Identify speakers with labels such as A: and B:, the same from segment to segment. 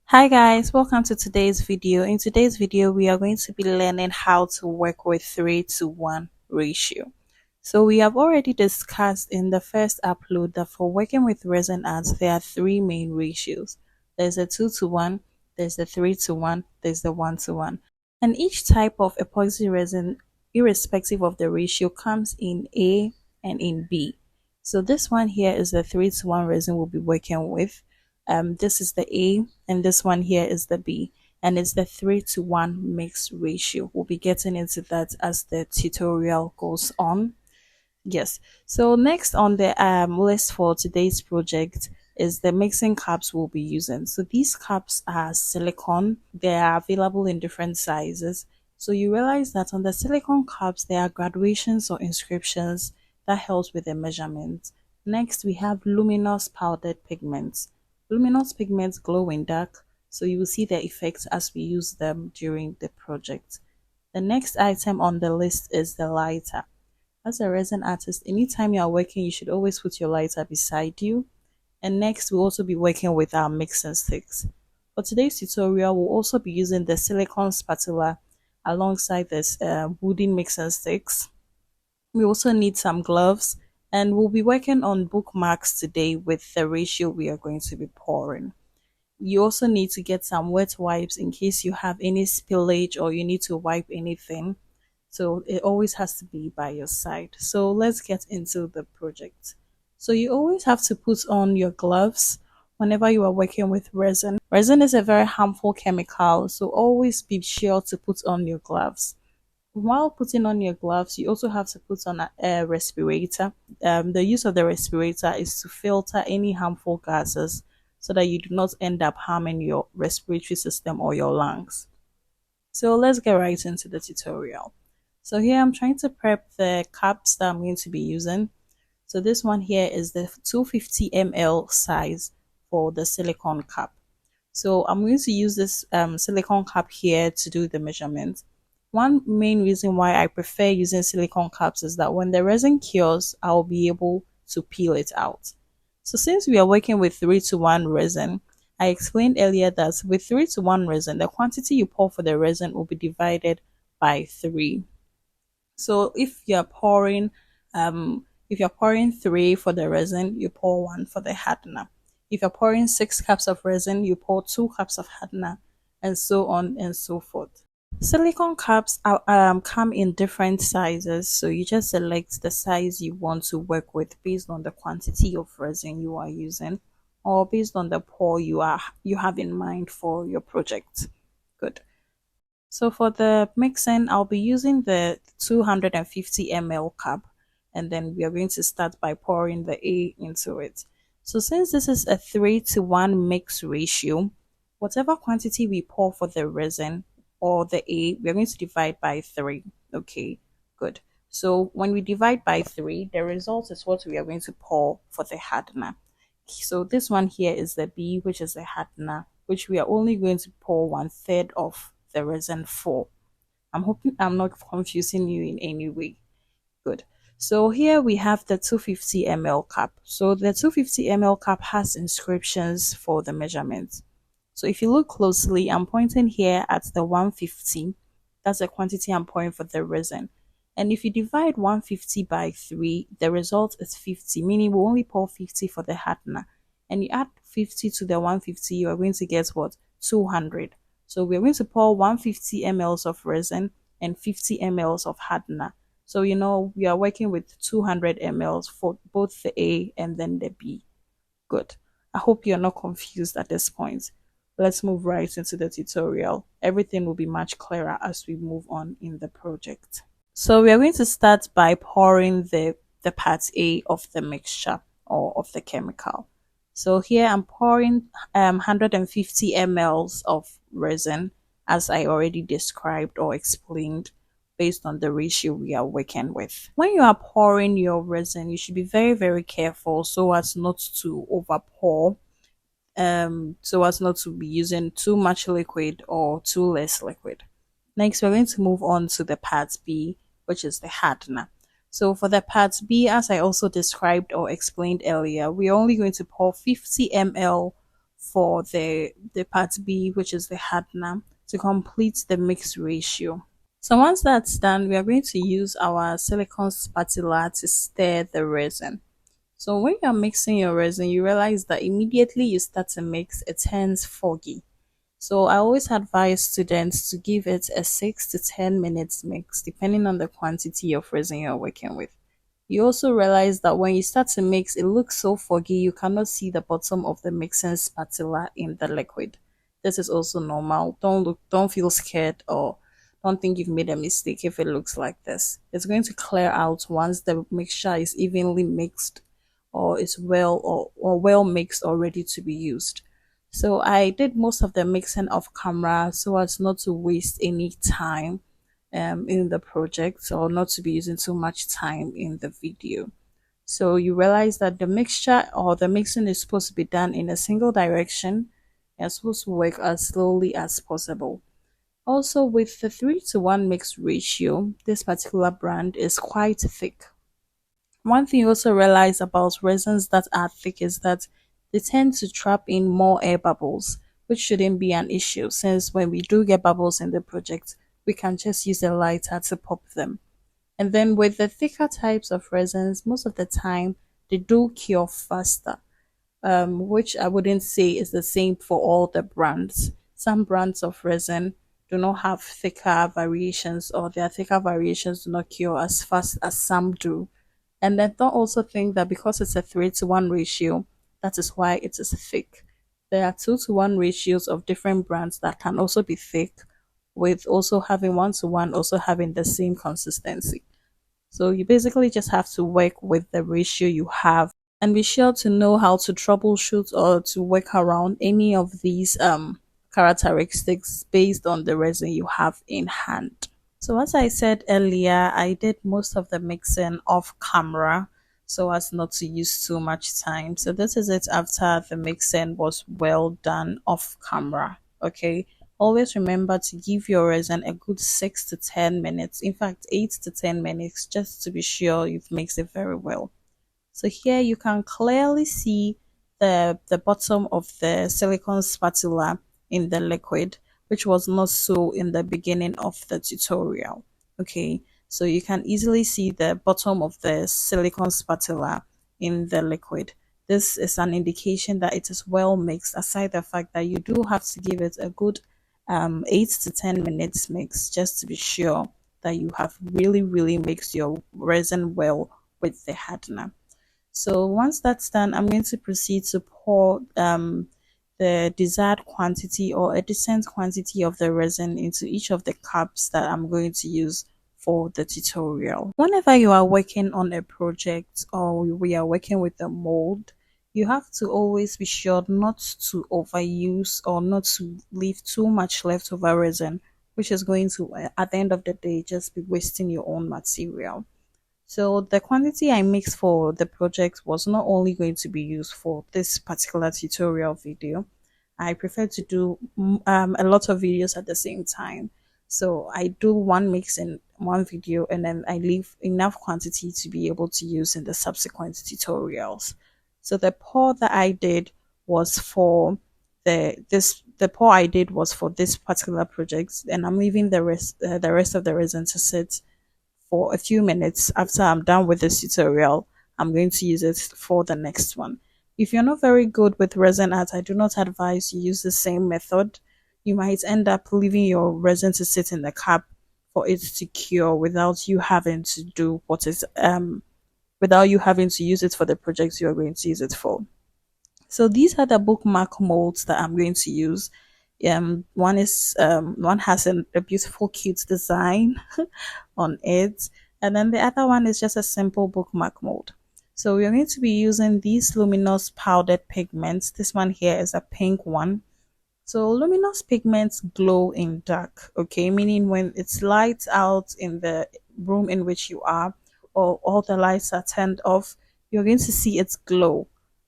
A: Hi guys, welcome to today's video. In today's video, we are going to be learning how to work with 3:1 ratio. So we have already discussed in the first upload that for working with resin art, there are three main ratios. There's a 2:1, there's the 3:1, there's the 1:1. And each type of epoxy resin, irrespective of the ratio, comes in A and in B. So this one here is the 3:1 resin we'll be working with. This is the A and this one here is the B, and it's the 3:1 mix ratio. We'll be getting into that as the tutorial goes on. Yes, so next on the list for today's project is the mixing cups we'll be using. So these cups are silicone. They are available in different sizes. So you realize that on the silicone cups there are graduations or inscriptions that helps with the measurement. Next we have luminous powdered pigments. Luminous pigments glow in dark, so you will see their effects as we use them during the project. The next item on the list is the lighter. As a resin artist, anytime you are working, you should always put your lighter beside you. And next, we'll also be working with our mixing sticks. For today's tutorial, we'll also be using the silicone spatula alongside this wooden mixing sticks. We also need some gloves, and we'll be working on bookmarks today with the ratio we are going to be pouring. You also need to get some wet wipes in case you have any spillage or you need to wipe anything. So it always has to be by your side. So let's get into the project. So you always have to put on your gloves whenever you are working with resin. Resin is a very harmful chemical, so always be sure to put on your gloves. While putting on your gloves, you also have to put on a respirator. The use of the respirator is to filter any harmful gases so that you do not end up harming your respiratory system or your lungs. So let's get right into the tutorial. So here I'm trying to prep the cups that I'm going to be using. So this one here is the 250 ml size for the silicone cup. So I'm going to use this silicone cup here to do the measurement. One main reason why I prefer using silicone cups is that when the resin cures, I'll be able to peel it out. So since we are working with 3:1 resin, I explained earlier that with 3:1 resin, the quantity you pour for the resin will be divided by 3. So if you're pouring 3 for the resin, you pour 1 for the hardener. If you're pouring 6 cups of resin, you pour 2 cups of hardener, and so on and so forth. Silicone cups come in different sizes, so you just select the size you want to work with based on the quantity of resin you are using, or based on the pour you have in mind for your project. Good. So for the mixing, I'll be using the 250 ml cup, and then we are going to start by pouring the A into it. So since this is a 3:1 mix ratio, whatever quantity we pour for the resin or the A, we're going to divide by 3. Okay, good. So when we divide by 3, the result is what we are going to pour for the hardener. So this one here is the B, which is the hardener, which we are only going to pour 1/3 of the resin for. I'm hoping I'm not confusing you in any way. Good. So here we have the 250 ml cup. So the 250 ml cup has inscriptions for the measurements. So if you look closely, I'm pointing here at the 150. That's the quantity I'm pouring for the resin. And if you divide 150 by 3, the result is 50, meaning we only pour 50 for the hardener. And you add 50 to the 150, you are going to get what? 200. So we're going to pour 150 ml of resin and 50 ml of hardener. So you know we are working with 200 ml for both the A and then the B. Good. I hope you're not confused at this point. Let's move right into the tutorial. Everything will be much clearer as we move on in the project. So we are going to start by pouring the part A of the mixture or of the chemical. So here I'm pouring 150 ml of resin as I already described or explained based on the ratio we are working with. When you are pouring your resin, you should be very careful so as not to over pour, so as not to be using too much liquid or too less liquid. Next, we're going to move on to the part B, which is the hardener. So for the part B, as I also described or explained earlier, we're only going to pour 50 ml for the part B, which is the hardener, to complete the mix ratio. So once that's done, we are going to use our silicone spatula to stir the resin. So when you're mixing your resin, you realize that immediately you start to mix, it turns foggy. So I always advise students to give it a 6 to 10 minutes mix, depending on the quantity of resin you're working with. You also realize that when you start to mix, it looks so foggy, you cannot see the bottom of the mixing spatula in the liquid. This is also normal. Don't feel scared or don't think you've made a mistake if it looks like this. It's going to clear out once the mixture is evenly mixed or is or well mixed or ready to be used. So I did most of the mixing off camera so as not to waste any time in the project or not to be using too much time in the video. So you realize that the mixture or the mixing is supposed to be done in a single direction. It's supposed to work as slowly as possible. Also, with the 3:1 mix ratio, this particular brand is quite thick. One thing you also realize about resins that are thick is that they tend to trap in more air bubbles, which shouldn't be an issue since when we do get bubbles in the project, we can just use a lighter to pop them. And then with the thicker types of resins, most of the time they do cure faster, which I wouldn't say is the same for all the brands. Some brands of resin do not have thicker variations, or their thicker variations do not cure as fast as some do. And then don't also think that because it's a 3:1 ratio, that is why it is thick. There are 2:1 ratios of different brands that can also be thick, with also having 1:1 also having the same consistency. So you basically just have to work with the ratio you have and be sure to know how to troubleshoot or to work around any of these characteristics based on the resin you have in hand. So as I said earlier, I did most of the mixing off camera so as not to use too much time. So this is it after the mixing was well done off camera. Okay. Always remember to give your resin a good 6 to 10 minutes. In fact, 8 to 10 minutes just to be sure you've mixed it very well. So here you can clearly see the bottom of the silicone spatula in the liquid, which was not so in the beginning of the tutorial. Okay, so you can easily see the bottom of the silicone spatula in the liquid. This is an indication that it is well mixed, aside the fact that you do have to give it a good 8 to 10 minutes mix just to be sure that you have really mixed your resin well with the hardener. So once that's done, I'm going to proceed to pour the desired quantity or a decent quantity of the resin into each of the cups that I'm going to use for the tutorial. Whenever you are working on a project or we are working with a mold, you have to always be sure not to overuse or not to leave too much leftover resin, which is going to, at the end of the day, just be wasting your own material. So the quantity I mixed for the project was not only going to be used for this particular tutorial video. I prefer to do a lot of videos at the same time. So I do one mix in one video and then I leave enough quantity to be able to use in the subsequent tutorials. So the pour that I did was for the pour I did was for this particular project, and I'm leaving the rest of the resin to sit for a few minutes. After I'm done with this tutorial, I'm going to use it for the next one. If you're not very good with resin art, I do not advise you use the same method. You might end up leaving your resin to sit in the cup for it to cure without you having to do without you having to use it for the projects you're going to use it for. So these are the bookmark molds that I'm going to use. One has a beautiful cute design on it, and then the other one is just a simple bookmark mold. So we're going to be using these luminous powdered pigments. This one here is a pink one. So luminous pigments glow in dark, okay, meaning when it's light out in the room in which you are, or all the lights are turned off, you're going to see its glow.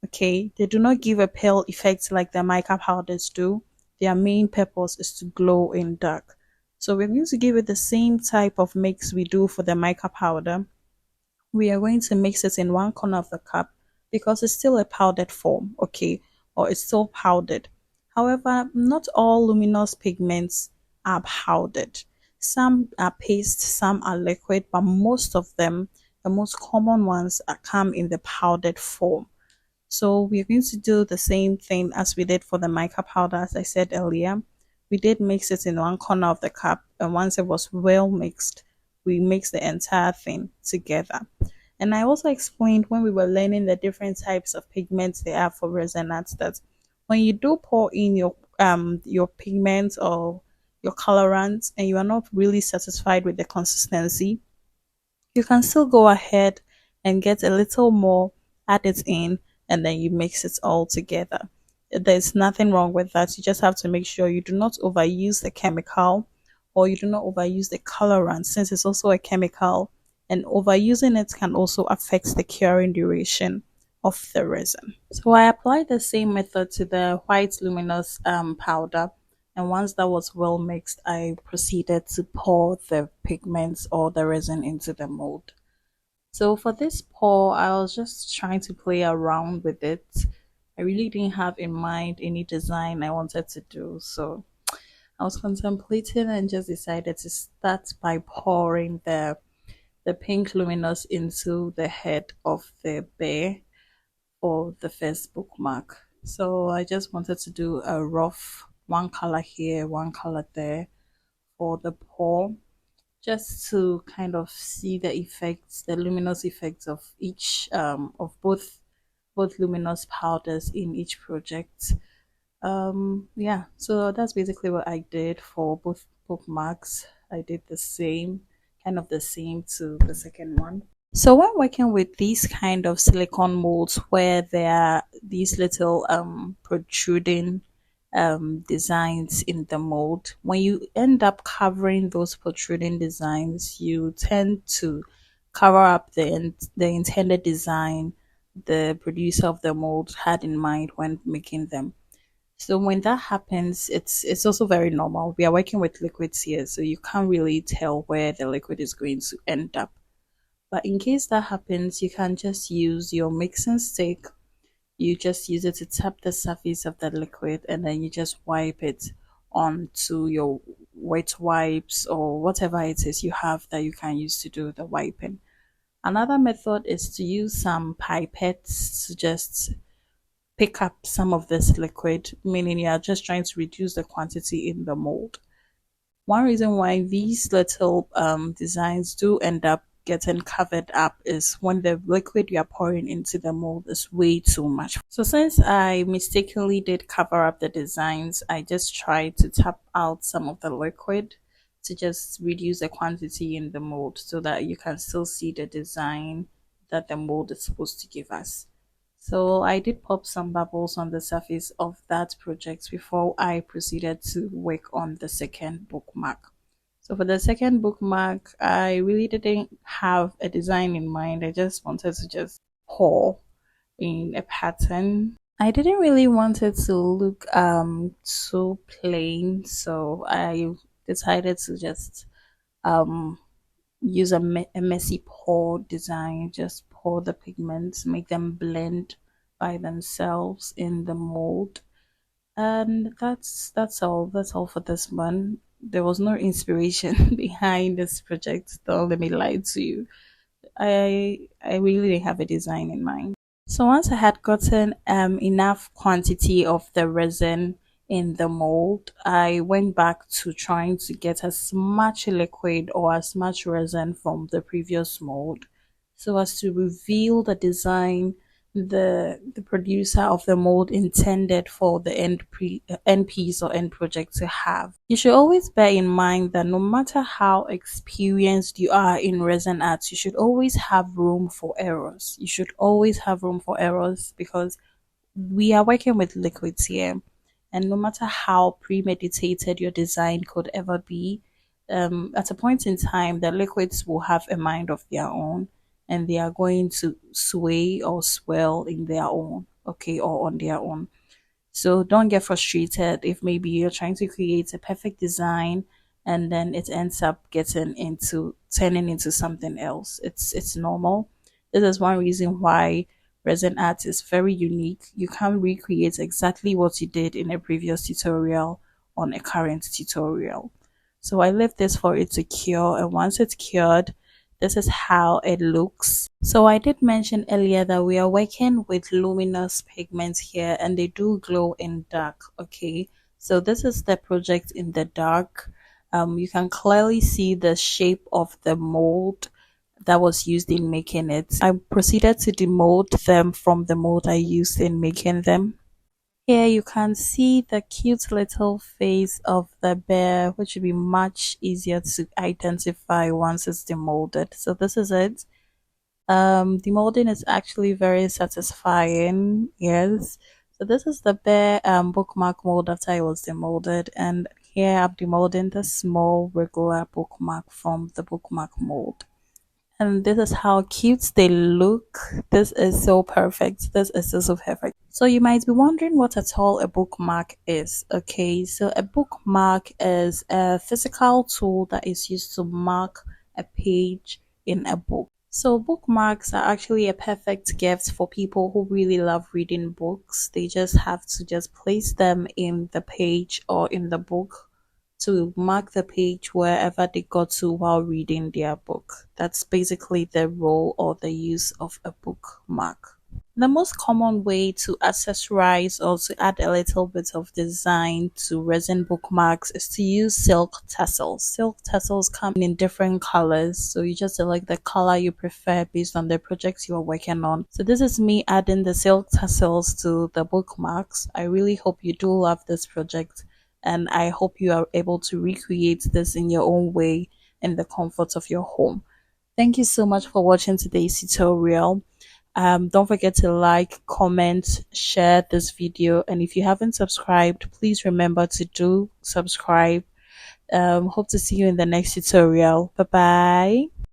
A: Okay, they do not give a pale effect like the mica powders do. Their main purpose is to glow in dark. So we're going to give it the same type of mix we do for the mica powder. We are going to mix it in one corner of the cup because it's still a powdered form, okay, or it's still powdered. However, not all luminous pigments are powdered. Some are paste, some are liquid, but most of them, the most common ones, come in the powdered form. So we're going to do the same thing as we did for the mica powder, as I said earlier. We did mix it in one corner of the cup, and once it was well mixed, we mixed the entire thing together. And I also explained when we were learning the different types of pigments there are for resin arts that when you do pour in your pigments or your colorants and you are not really satisfied with the consistency, you can still go ahead and get a little more, add it in, and then you mix it all together. There's nothing wrong with that. You just have to make sure you do not overuse the chemical or you do not overuse the colorant since it's also a chemical, and overusing it can also affect the curing duration of the resin. So I applied the same method to the white luminous powder, and once that was well mixed, I proceeded to pour the pigments or the resin into the mold. So for this pour, I was just trying to play around with it. I really didn't have in mind any design I wanted to do. So I was contemplating and just decided to start by pouring the pink luminous into the head of the bear for the first bookmark. So I just wanted to do a rough one color here, one color there for the pour, just to kind of see the effects, the luminous effects of each of both luminous powders in each project. Yeah, so that's basically what I did for both bookmarks. I did the same, kind of the same to the second one. So when working with these kind of silicone molds where there are these little protruding designs in the mold, when you end up covering those protruding designs, you tend to cover up the intended design the producer of the mold had in mind when making them. So when that happens, it's also very normal. We are working with liquids here, so you can't really tell where the liquid is going to end up. But in case that happens, you can just use your mixing stick. You just use it to tap the surface of the liquid and then you just wipe it onto your wet wipes or whatever it is you have that you can use to do the wiping. Another method is to use some pipettes to just pick up some of this liquid, meaning you are just trying to reduce the quantity in the mold. One reason why these little designs do end up getting covered up is when the liquid you are pouring into the mold is way too much. So since I mistakenly did cover up the designs, I just tried to tap out some of the liquid to just reduce the quantity in the mold so that you can still see the design that the mold is supposed to give us. So I did pop some bubbles on the surface of that project before I proceeded to work on the second bookmark. So for the second bookmark, I really didn't have a design in mind. I just wanted to just pour in a pattern. I didn't really want it to look so plain, so I decided to just um use a messy pour design. Just pour the pigments, make them blend by themselves in the mold, and that's all for this one. There was no inspiration behind this project, don't let me lie to you. I really didn't have a design in mind. So once I had gotten enough quantity of the resin in the mold, I went back to trying to get as much liquid or as much resin from the previous mold so as to reveal the design the producer of the mold intended for the end piece or end project to have. You should always bear in mind that no matter how experienced you are in resin arts, you should always have room for errors. You should always have room for errors because we are working with liquids here, and no matter how premeditated your design could ever be, at a point in time the liquids will have a mind of their own and they are going to sway or swell in their own, okay, or on their own. So don't get frustrated if maybe you're trying to create a perfect design and then it ends up getting into turning into something else. It's normal. This is one reason why resin art is very unique. You can recreate exactly what you did in a previous tutorial on a current tutorial. So I left this for it to cure, and once it's cured, this is how it looks. So I did mention earlier that we are working with luminous pigments here, and they do glow in dark. Okay, so this is the project in the dark. You can clearly see the shape of the mold that was used in making it. I proceeded to demold them from the mold I used in making them. Here you can see the cute little face of the bear, which would be much easier to identify once it's demolded. So this is it. Demolding is actually very satisfying. Yes. So this is the bear bookmark mold after it was demolded, and here I'm demolding the small regular bookmark from the bookmark mold. And this is how cute they look. This is so perfect. This is so perfect. So you might be wondering what at all a bookmark is. Okay, so a bookmark is a physical tool that is used to mark a page in a book. So bookmarks are actually a perfect gift for people who really love reading books. They just have to just place them in the page or in the book to mark the page wherever they got to while reading their book. That's basically the role or the use of a bookmark. The most common way to accessorize or to add a little bit of design to resin bookmarks is to use silk tassels. Silk tassels come in different colors, so you just select the color you prefer based on the projects you are working on. So this is me adding the silk tassels to the bookmarks. I really hope you do love this project, and I hope you are able to recreate this in your own way in the comfort of your home. Thank you so much for watching today's tutorial. Don't forget to like, comment, share this video, and if you haven't subscribed, please remember to do subscribe. Hope to see you in the next tutorial. Bye bye.